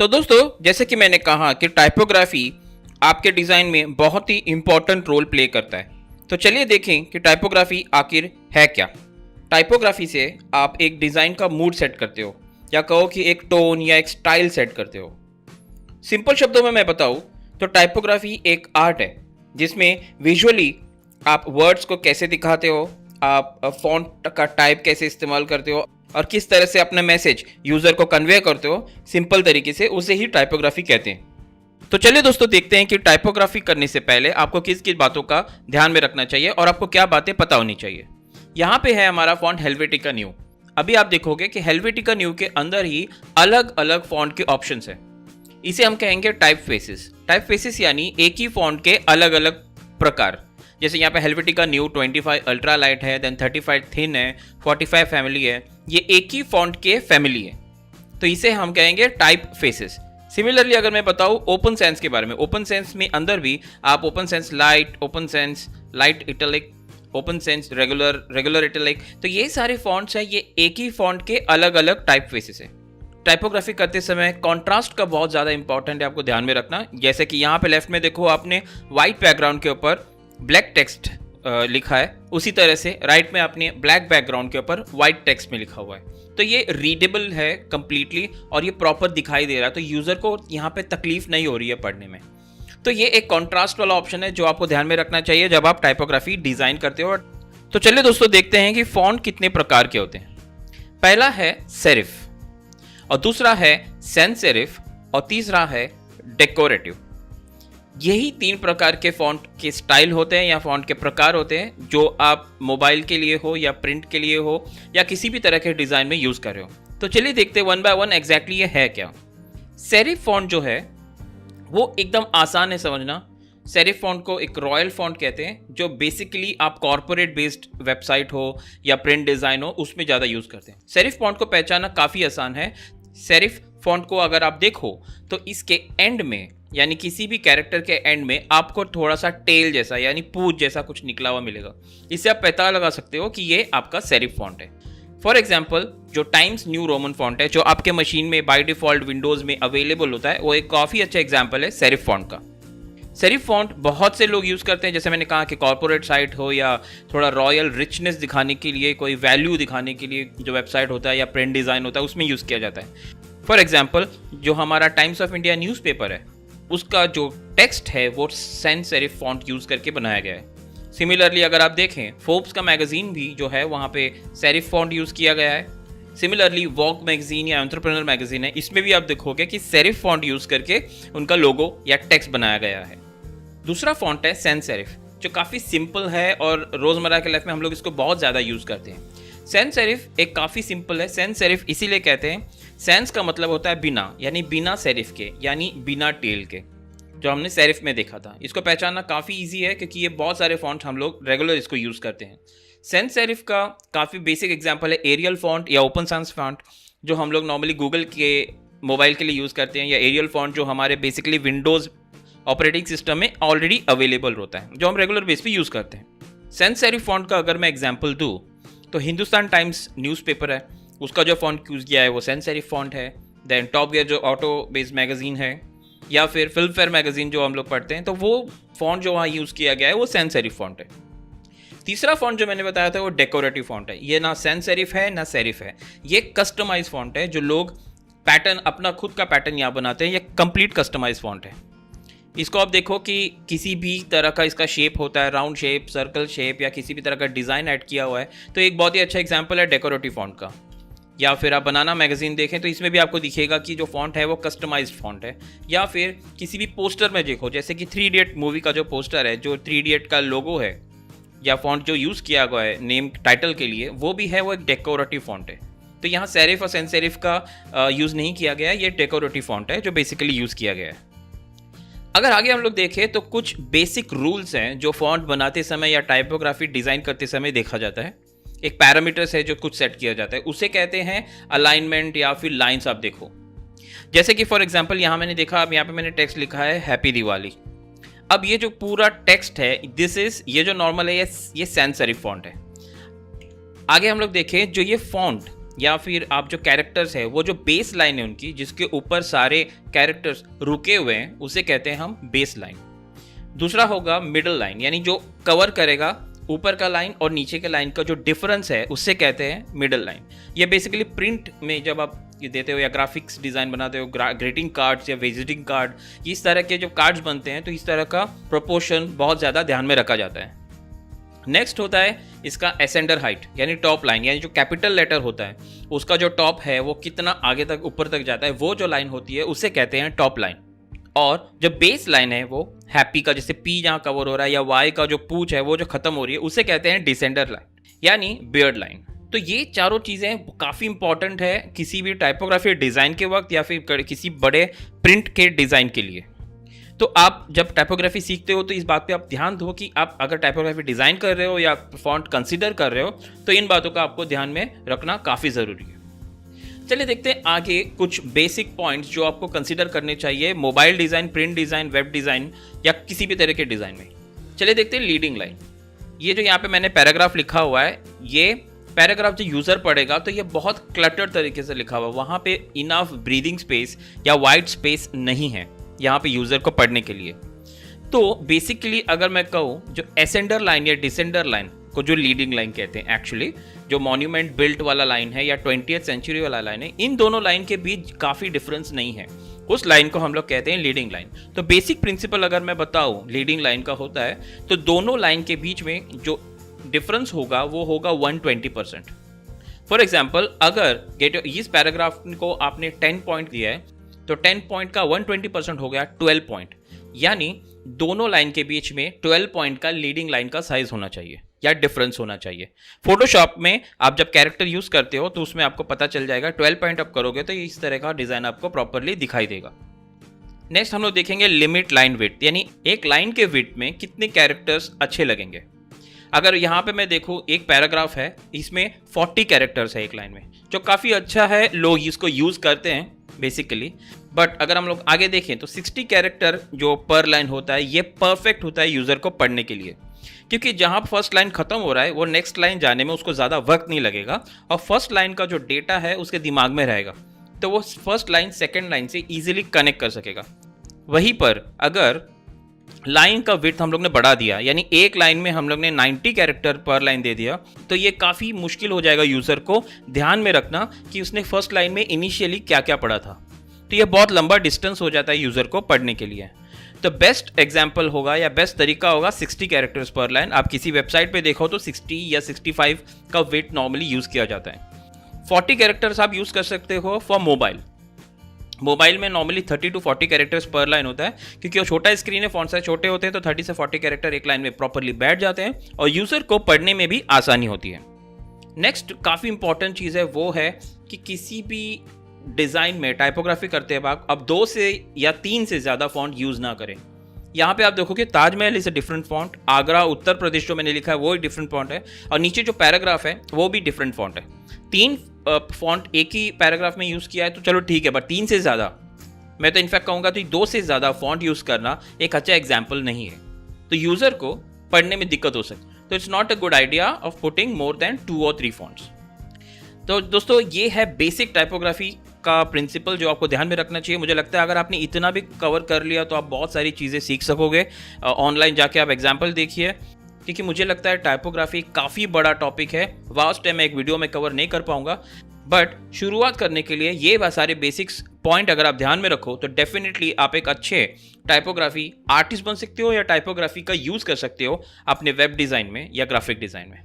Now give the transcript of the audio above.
तो दोस्तों, जैसे कि मैंने कहा कि टाइपोग्राफी आपके डिज़ाइन में बहुत ही इम्पोर्टेंट रोल प्ले करता है। तो चलिए देखें कि टाइपोग्राफी आखिर है क्या। टाइपोग्राफी से आप एक डिज़ाइन का मूड सेट करते हो, या कहो कि एक टोन या एक स्टाइल सेट करते हो। सिंपल शब्दों में मैं बताऊं तो टाइपोग्राफी एक आर्ट है जिसमें विजुअली आप वर्ड्स को कैसे दिखाते हो, आप फॉन्ट का टाइप कैसे इस्तेमाल करते हो और किस तरह से अपना मैसेज यूज़र को कन्वे करते हो सिंपल तरीके से, उसे ही टाइपोग्राफी कहते हैं। तो चलिए दोस्तों, देखते हैं कि टाइपोग्राफी करने से पहले आपको किस किस बातों का ध्यान में रखना चाहिए और आपको क्या बातें पता होनी चाहिए। यहाँ पे है हमारा फॉन्ट हेल्वेटिका न्यू। अभी आप देखोगे कि हेल्वेटिका न्यू के अंदर ही अलग अलग फॉन्ट के ऑप्शंस हैं। इसे हम कहेंगे टाइप फेसेस। टाइप फेसेस यानी एक ही फॉन्ट के अलग अलग प्रकार। जैसे यहाँ पे हेल्वेटिका न्यू 25 अल्ट्रा लाइट है, देन 35 थिन है, 45 फैमिली है। ये एक ही फॉन्ट के फैमिली है, तो इसे हम कहेंगे टाइप फेसेस। सिमिलरली अगर मैं बताऊँ ओपन सेंस के बारे में, ओपन सेंस में अंदर भी आप open sense light, open sense light italic, open sense regular, regular italic, तो ये सारे फॉन्ट्स हैं, ये एक ही फॉन्ट के अलग अलग टाइप फेसेस है। टाइपोग्राफी करते समय कॉन्ट्रास्ट का बहुत ज़्यादा इंपॉर्टेंट है, आपको ध्यान में रखना। जैसे कि यहाँ पे लेफ्ट में देखो, आपने वाइट बैकग्राउंड के ऊपर ब्लैक टेक्स्ट लिखा है, उसी तरह से राइट में आपने ब्लैक बैकग्राउंड के ऊपर वाइट टेक्स्ट में लिखा हुआ है। तो ये रीडेबल है कंप्लीटली और ये प्रॉपर दिखाई दे रहा है, तो यूज़र को यहाँ पे तकलीफ नहीं हो रही है पढ़ने में। तो ये एक कॉन्ट्रास्ट वाला ऑप्शन है जो आपको ध्यान में रखना चाहिए जब आप टाइपोग्राफी डिज़ाइन करते हो। तो चलिए दोस्तों, देखते हैं कि फॉन्ट कितने प्रकार के होते हैं। पहला है सेरिफ, और दूसरा है सैंस सेरिफ, और तीसरा है डेकोरेटिव। यही 3 प्रकार के फॉन्ट के स्टाइल होते हैं या फॉन्ट के प्रकार होते हैं जो आप मोबाइल के लिए हो या प्रिंट के लिए हो या किसी भी तरह के डिज़ाइन में यूज़ कर रहे हो। तो चलिए देखते हैं 1 बाय 1 एग्जैक्टली ये है क्या। सेरिफ फॉन्ट जो है वो एकदम आसान है समझना। सेरिफ फॉन्ट को एक रॉयल फॉन्ट कहते हैं, जो बेसिकली आप कॉर्पोरेट बेस्ड वेबसाइट हो या प्रिंट डिज़ाइन हो उसमें ज़्यादा यूज़ करते हैं। सेरिफ फॉन्ट को पहचानना काफ़ी आसान है। सेरिफ फॉन्ट को अगर आप देखो तो इसके एंड में, यानी किसी भी कैरेक्टर के एंड में आपको थोड़ा सा टेल जैसा यानी पूंछ जैसा कुछ निकला हुआ मिलेगा। इससे आप पता लगा सकते हो कि ये आपका सेरिफ फॉन्ट है। फॉर एग्जाम्पल, जो टाइम्स न्यू रोमन फॉन्ट है जो आपके मशीन में बाय डिफॉल्ट विंडोज़ में अवेलेबल होता है, वो एक काफ़ी अच्छा एग्जाम्पल है सेरिफ फॉन्ट का। सेरिफ फॉन्ट बहुत से लोग यूज़ करते हैं, जैसे मैंने कहा कि कॉर्पोरेट साइट हो या थोड़ा रॉयल रिचनेस दिखाने के लिए, कोई वैल्यू दिखाने के लिए जो वेबसाइट होता है या प्रिंट डिज़ाइन होता है उसमें यूज़ किया जाता है। फॉर एग्जाम्पल, जो हमारा टाइम्स ऑफ इंडिया न्यूज़पेपर है उसका जो टेक्स्ट है वो सैंस सेरिफ फॉन्ट यूज़ करके बनाया गया है। सिमिलरली अगर आप देखें फोर्ब्स का मैगजीन भी जो है वहाँ पे सेरिफ फॉन्ट यूज़ किया गया है। सिमिलरली वॉग मैगजीन या एंटरप्रेन्योर मैगजीन है, इसमें भी आप देखोगे कि सेरिफ फॉन्ट यूज़ करके उनका लोगो या टेक्स्ट बनाया गया है। दूसरा फॉन्ट है सैंस सेरिफ, जो काफ़ी सिंपल है और रोज़मर्रा के लाइफ में हम लोग इसको बहुत ज़्यादा यूज़ करते हैं। सैंस सेरिफ एक काफ़ी सिंपल है। सैंस सेरिफ इसीलिए कहते हैं, सैंस का मतलब होता है बिना, यानी बिना सेरिफ के, यानी बिना टेल के, जो हमने सेरिफ में देखा था। इसको पहचानना काफ़ी इजी है क्योंकि ये बहुत सारे फॉन्ट हम लोग रेगुलर इसको यूज़ करते हैं। सैंस सेरिफ का काफ़ी बेसिक एग्जांपल है एरियल फॉन्ट या ओपन sans फॉन्ट, जो हम लोग नॉर्मली गूगल के मोबाइल के लिए यूज़ करते हैं, या एरियल फॉन्ट जो हमारे बेसिकली विंडोज़ ऑपरेटिंग सिस्टम में ऑलरेडी अवेलेबल होता है, जो हम रेगुलर बेस पे यूज़ करते हैं। सैंस सेरिफ फॉन्ट का अगर मैं एग्जांपल दूँ तो हिंदुस्तान टाइम्स न्यूज़पेपर है, उसका जो फॉन्ट यूज़ किया है वो सैंस सेरिफ फॉन्ट है। देन टॉप गियर जो ऑटो बेस्ड मैगजीन है, या फिर फिल्म फेयर मैगजीन जो हम लोग पढ़ते हैं, तो वो फॉन्ट जो वहाँ यूज़ किया गया है वो सैंस सेरिफ फॉन्ट है। तीसरा फॉन्ट जो मैंने बताया था वो डेकोरेटिव फॉन्ट है। ये ना सैंस सेरिफ है ना सेरिफ है, ये कस्टमाइज फॉन्ट है, जो लोग पैटर्न अपना खुद का पैटर्न यहाँ बनाते हैं। ये कंप्लीट कस्टमाइज फॉन्ट है। इसको आप देखो कि किसी भी तरह का इसका शेप होता है, राउंड शेप, सर्कल शेप, या किसी भी तरह का डिज़ाइन ऐड किया हुआ है, तो एक बहुत ही अच्छा एग्जांपल है डेकोरेटिव फॉन्ट का। या फिर आप बनाना मैगजीन देखें तो इसमें भी आपको दिखेगा कि जो फॉन्ट है वो कस्टमाइज्ड फॉन्ट है। या फिर किसी भी पोस्टर में देखो, जैसे कि 3 इडियट मूवी का जो पोस्टर है, जो 3 इडियट का लोगो है या फॉन्ट जो यूज़ किया गया है नेम टाइटल के लिए, वो भी है, वो एक डेकोरेटिव फॉन्ट है। तो यहाँ सेरिफ और सैंस सेरिफ का यूज़ नहीं किया गया है, ये डेकोरेटिव फॉन्ट है जो बेसिकली यूज़ किया गया है। अगर आगे हम लोग देखें तो कुछ बेसिक रूल्स हैं जो फॉन्ट बनाते समय या टाइपोग्राफी डिज़ाइन करते समय देखा जाता है। एक पैरामीटर्स है जो कुछ सेट किया जाता है, उसे कहते हैं अलाइनमेंट या फिर लाइंस। आप देखो, जैसे कि फॉर एग्जांपल यहाँ मैंने देखा, अब यहाँ पे मैंने टेक्स्ट लिखा है हैप्पी दिवाली। अब ये जो पूरा टेक्स्ट है, ये जो नॉर्मल है, ये सैंस सेरिफ फॉन्ट है। आगे हम लोग देखें, जो ये फॉन्ट या फिर आप जो कैरेक्टर्स है वो जो बेस लाइन है उनकी, जिसके ऊपर सारे कैरेक्टर्स रुके हुए हैं, उसे कहते हैं हम बेस लाइन। दूसरा होगा मिडल लाइन, यानी जो कवर करेगा ऊपर का लाइन और नीचे के लाइन का जो डिफरेंस है उससे कहते हैं मिडल लाइन। ये बेसिकली प्रिंट में जब आप ये देते हो या ग्राफिक्स डिज़ाइन बनाते हो, ग्रीटिंग कार्ड्स या विजिटिंग कार्ड, इस तरह के जो कार्ड्स बनते हैं तो इस तरह का प्रोपोर्शन बहुत ज़्यादा ध्यान में रखा जाता है। नेक्स्ट होता है इसका एसेंडर हाइट, यानी टॉप लाइन, यानी जो कैपिटल लेटर होता है उसका जो टॉप है वो कितना आगे तक ऊपर तक जाता है, वो जो लाइन होती है उसे कहते हैं टॉप लाइन। और जो बेस लाइन है वो हैप्पी का, जैसे पी जहाँ कवर हो रहा है, या वाई का जो पूछ है वो जो खत्म हो रही है, उसे कहते हैं डिसेंडर लाइन यानी बियर्ड लाइन। तो ये चारों चीज़ें काफ़ी इंपॉर्टेंट है किसी भी टाइपोग्राफी डिज़ाइन के वक्त या फिर किसी बड़े प्रिंट के डिज़ाइन के लिए। तो आप जब टाइपोग्राफी सीखते हो तो इस बात पे आप ध्यान दो कि आप अगर टाइपोग्राफी डिज़ाइन कर रहे हो या फॉन्ट कंसीडर कर रहे हो तो इन बातों का आपको ध्यान में रखना काफ़ी ज़रूरी है। चलिए देखते हैं आगे कुछ बेसिक पॉइंट्स जो आपको कंसीडर करने चाहिए mobile design, print design, web design या किसी भी तरह के डिज़ाइन में। चलिए देखते हैं लीडिंग लाइन। ये जो यहाँ पे मैंने पैराग्राफ लिखा हुआ है, ये पैराग्राफ जो यूज़र पढ़ेगा तो ये बहुत क्लटर्ड तरीके से लिखा हुआ है, वहाँ पे इनफ ब्रीदिंग स्पेस या वाइट स्पेस नहीं है यहाँ पे यूज़र को पढ़ने के लिए। तो बेसिकली अगर मैं कहूँ जो एसेंडर लाइन या डिसेंडर लाइन को जो लीडिंग लाइन कहते हैं, एक्चुअली जो मॉन्यूमेंट बिल्ट वाला लाइन है या 20th सेंचुरी वाला लाइन है, इन दोनों लाइन के बीच काफ़ी डिफरेंस नहीं है, उस लाइन को हम लोग कहते हैं लीडिंग लाइन। तो बेसिक प्रिंसिपल अगर मैं बताऊँ लीडिंग लाइन का होता है तो दोनों लाइन के बीच में जो डिफरेंस होगा वो होगा 120%। फॉर एग्जाम्पल अगर इस पैराग्राफ को आपने 10 पॉइंट दिया है तो 10 पॉइंट का 120% हो गया 12 पॉइंट, यानी दोनों लाइन के बीच में 12 पॉइंट का लीडिंग लाइन का साइज होना चाहिए या डिफरेंस होना चाहिए। फोटोशॉप में आप जब कैरेक्टर यूज करते हो तो उसमें आपको पता चल जाएगा 12 पॉइंट आप करोगे तो इस तरह का डिजाइन आपको प्रॉपरली दिखाई देगा। नेक्स्ट हम लोग देखेंगे लिमिट लाइन विड्थ, यानी एक लाइन के विड्थ में कितने कैरेक्टर्स अच्छे लगेंगे। अगर यहाँ पे मैं देखूँ एक पैराग्राफ है, इसमें 40 कैरेक्टर्स है एक लाइन में, जो काफ़ी अच्छा है, लोग इसको यूज़ करते हैं बेसिकली। बट अगर हम लोग आगे देखें तो 60 कैरेक्टर जो पर लाइन होता है ये परफेक्ट होता है यूज़र को पढ़ने के लिए, क्योंकि जहाँ फर्स्ट लाइन खत्म हो रहा है वो नेक्स्ट लाइन जाने में उसको ज़्यादा वक्त नहीं लगेगा और फर्स्ट लाइन का जो डेटा है उसके दिमाग में रहेगा, तो वो फर्स्ट लाइन सेकेंड लाइन से ईजिली कनेक्ट कर सकेगा। वहीं पर अगर लाइन का विड्थ हम लोग ने बढ़ा दिया, यानी एक लाइन में हम लोग ने 90 कैरेक्टर पर लाइन दे दिया, तो ये काफ़ी मुश्किल हो जाएगा यूज़र को ध्यान में रखना कि उसने फर्स्ट लाइन में इनिशियली क्या क्या पढ़ा था। तो ये बहुत लंबा डिस्टेंस हो जाता है यूज़र को पढ़ने के लिए। तो बेस्ट एग्जाम्पल होगा या बेस्ट तरीका होगा 60 कैरेक्टर्स पर लाइन। आप किसी वेबसाइट पे देखो तो 60 या 65 का विड्थ नॉर्मली यूज़ किया जाता है। 40 कैरेक्टर्स आप यूज़ कर सकते हो फॉर मोबाइल में नॉर्मली 30 to 40 कैरेक्टर्स पर लाइन होता है, क्योंकि वो छोटा स्क्रीन है, फॉन्ट साइज छोटे होते हैं, तो 30 से 40 कैरेक्टर एक लाइन में प्रॉपरली बैठ जाते हैं और यूज़र को पढ़ने में भी आसानी होती है। नेक्स्ट काफ़ी इंपॉर्टेंट चीज़ है वो है कि किसी भी डिज़ाइन में टाइपोग्राफी करते वक्त अब 2 से या 3 से ज़्यादा फॉन्ट यूज़ ना करें। यहाँ पे आप देखोगे Taj Mahal is a different font, Agra Uttar Pradesh जो मैंने लिखा है वो एक डिफरेंट फॉन्ट है, और नीचे जो पैराग्राफ है वो भी डिफरेंट फॉन्ट है। 3 फॉन्ट एक ही पैराग्राफ में यूज़ किया है तो चलो ठीक है, बट 3 से ज़्यादा, मैं तो इनफैक्ट कहूँगा तो 2 से ज़्यादा फॉन्ट यूज़ करना एक अच्छा एग्जाम्पल नहीं है, तो यूज़र को पढ़ने में दिक्कत हो सकती है। तो it's not a good idea of putting more than 2 or 3 fonts. तो दोस्तों ये है बेसिक टाइपोग्राफी का प्रिंसिपल जो आपको ध्यान में रखना चाहिए। मुझे लगता है अगर आपने इतना भी कवर कर लिया तो आप बहुत सारी चीज़ें सीख सकोगे। ऑनलाइन जाके आप एग्जाम्पल देखिए, क्योंकि मुझे लगता है टाइपोग्राफी काफ़ी बड़ा टॉपिक है, वास्ट है, मैं एक वीडियो में कवर नहीं कर पाऊंगा। बट शुरुआत करने के लिए ये सारे बेसिक्स पॉइंट अगर आप ध्यान में रखो तो डेफिनेटली आप एक अच्छे टाइपोग्राफी आर्टिस्ट बन सकते हो या टाइपोग्राफी का यूज़ कर सकते हो अपने वेब डिज़ाइन में या ग्राफिक डिज़ाइन में।